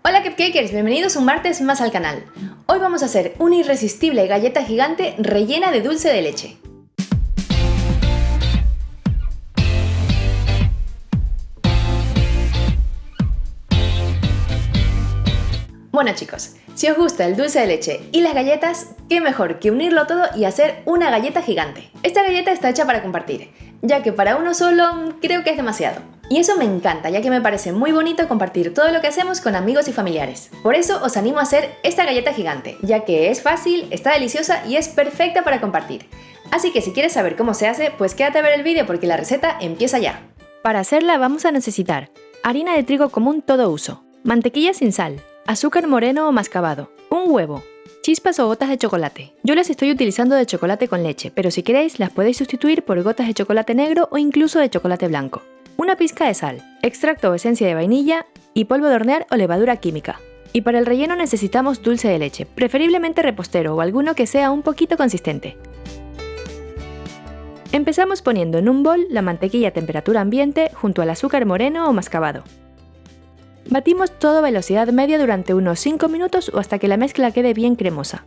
Hola Cupcakers, bienvenidos un martes más al canal. Hoy vamos a hacer una irresistible galleta gigante rellena de dulce de leche. Bueno chicos, si os gusta el dulce de leche y las galletas, qué mejor que unirlo todo y hacer una galleta gigante. Esta galleta está hecha para compartir, ya que para uno solo creo que es demasiado. Y eso me encanta, ya que me parece muy bonito compartir todo lo que hacemos con amigos y familiares. Por eso os animo a hacer esta galleta gigante, ya que es fácil, está deliciosa y es perfecta para compartir. Así que si quieres saber cómo se hace, pues quédate a ver el vídeo porque la receta empieza ya. Para hacerla vamos a necesitar harina de trigo común todo uso, mantequilla sin sal, azúcar moreno o mascabado, un huevo, chispas o gotas de chocolate. Yo las estoy utilizando de chocolate con leche, pero si queréis las podéis sustituir por gotas de chocolate negro o incluso de chocolate blanco. Una pizca de sal, extracto o esencia de vainilla y polvo de hornear o levadura química. Y para el relleno necesitamos dulce de leche, preferiblemente repostero o alguno que sea un poquito consistente. Empezamos poniendo en un bol la mantequilla a temperatura ambiente junto al azúcar moreno o mascabado. Batimos todo a velocidad media durante unos 5 minutos o hasta que la mezcla quede bien cremosa.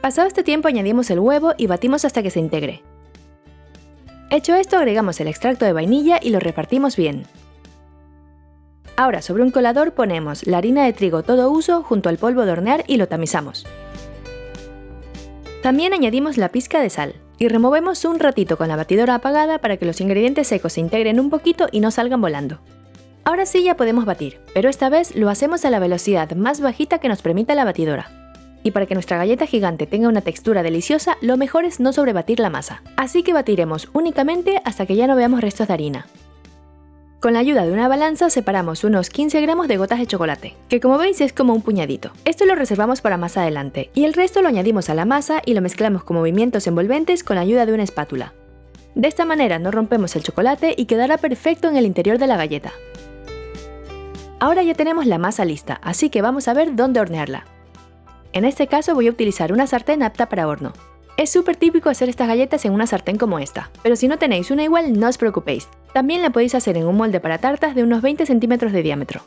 Pasado este tiempo añadimos el huevo y batimos hasta que se integre. Hecho esto, agregamos el extracto de vainilla y lo repartimos bien. Ahora sobre un colador ponemos la harina de trigo todo uso junto al polvo de hornear y lo tamizamos. También añadimos la pizca de sal y removemos un ratito con la batidora apagada para que los ingredientes secos se integren un poquito y no salgan volando. Ahora sí ya podemos batir, pero esta vez lo hacemos a la velocidad más bajita que nos permita la batidora. Y para que nuestra galleta gigante tenga una textura deliciosa, lo mejor es no sobrebatir la masa. Así que batiremos únicamente hasta que ya no veamos restos de harina. Con la ayuda de una balanza separamos unos 15 gramos de gotas de chocolate, que como veis es como un puñadito. Esto lo reservamos para más adelante, y el resto lo añadimos a la masa y lo mezclamos con movimientos envolventes con la ayuda de una espátula. De esta manera no rompemos el chocolate y quedará perfecto en el interior de la galleta. Ahora ya tenemos la masa lista, así que vamos a ver dónde hornearla. En este caso voy a utilizar una sartén apta para horno. Es súper típico hacer estas galletas en una sartén como esta, pero si no tenéis una igual no os preocupéis. También la podéis hacer en un molde para tartas de unos 20 centímetros de diámetro.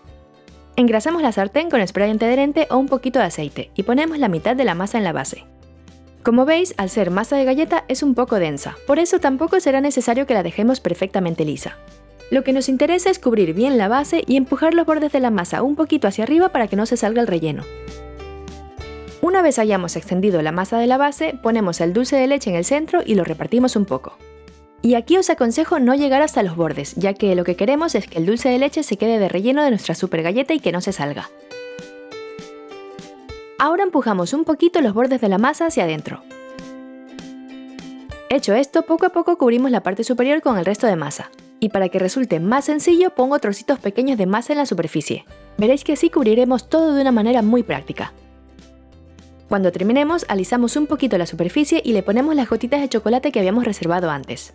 Engrasamos la sartén con spray antiadherente o un poquito de aceite y ponemos la mitad de la masa en la base. Como veis, al ser masa de galleta es un poco densa, por eso tampoco será necesario que la dejemos perfectamente lisa. Lo que nos interesa es cubrir bien la base y empujar los bordes de la masa un poquito hacia arriba para que no se salga el relleno. Una vez hayamos extendido la masa de la base, ponemos el dulce de leche en el centro y lo repartimos un poco. Y aquí os aconsejo no llegar hasta los bordes, ya que lo que queremos es que el dulce de leche se quede de relleno de nuestra super galleta y que no se salga. Ahora empujamos un poquito los bordes de la masa hacia adentro. Hecho esto, poco a poco cubrimos la parte superior con el resto de masa. Y para que resulte más sencillo, pongo trocitos pequeños de masa en la superficie. Veréis que así cubriremos todo de una manera muy práctica. Cuando terminemos, alisamos un poquito la superficie y le ponemos las gotitas de chocolate que habíamos reservado antes.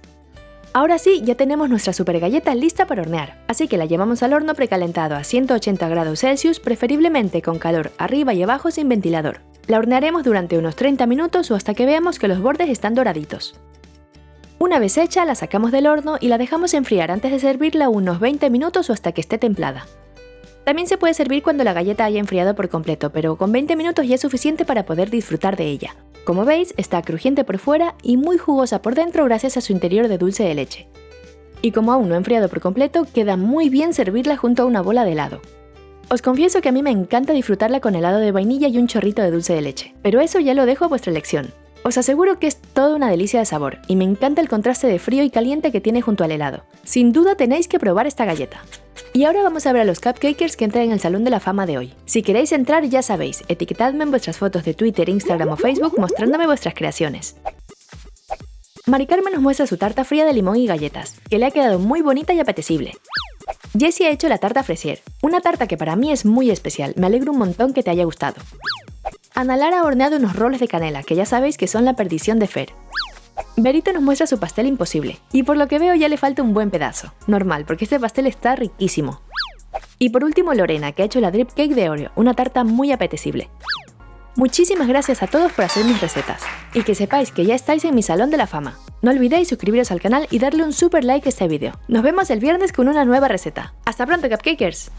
Ahora sí, ya tenemos nuestra super galleta lista para hornear, así que la llevamos al horno precalentado a 180 grados Celsius, preferiblemente con calor arriba y abajo sin ventilador. La hornearemos durante unos 30 minutos o hasta que veamos que los bordes están doraditos. Una vez hecha, la sacamos del horno y la dejamos enfriar antes de servirla unos 20 minutos o hasta que esté templada. También se puede servir cuando la galleta haya enfriado por completo, pero con 20 minutos ya es suficiente para poder disfrutar de ella. Como veis, está crujiente por fuera y muy jugosa por dentro gracias a su interior de dulce de leche. Y como aún no ha enfriado por completo, queda muy bien servirla junto a una bola de helado. Os confieso que a mí me encanta disfrutarla con helado de vainilla y un chorrito de dulce de leche, pero eso ya lo dejo a vuestra elección. Os aseguro que es toda una delicia de sabor y me encanta el contraste de frío y caliente que tiene junto al helado. Sin duda tenéis que probar esta galleta. Y ahora vamos a ver a los cupcakers que entran en el Salón de la Fama de hoy. Si queréis entrar ya sabéis, etiquetadme en vuestras fotos de Twitter, Instagram o Facebook mostrándome vuestras creaciones. Mari Carmen nos muestra su tarta fría de limón y galletas, que le ha quedado muy bonita y apetecible. Jessie ha hecho la tarta Fresier, una tarta que para mí es muy especial, me alegro un montón que te haya gustado. Ana Lara ha horneado unos roles de canela, que ya sabéis que son la perdición de Fer. Berito nos muestra su pastel imposible, y por lo que veo ya le falta un buen pedazo. Normal, porque este pastel está riquísimo. Y por último Lorena, que ha hecho la drip cake de Oreo, una tarta muy apetecible. Muchísimas gracias a todos por hacer mis recetas, y que sepáis que ya estáis en mi Salón de la Fama. No olvidéis suscribiros al canal y darle un super like a este vídeo. Nos vemos el viernes con una nueva receta. ¡Hasta pronto, Cupcakers!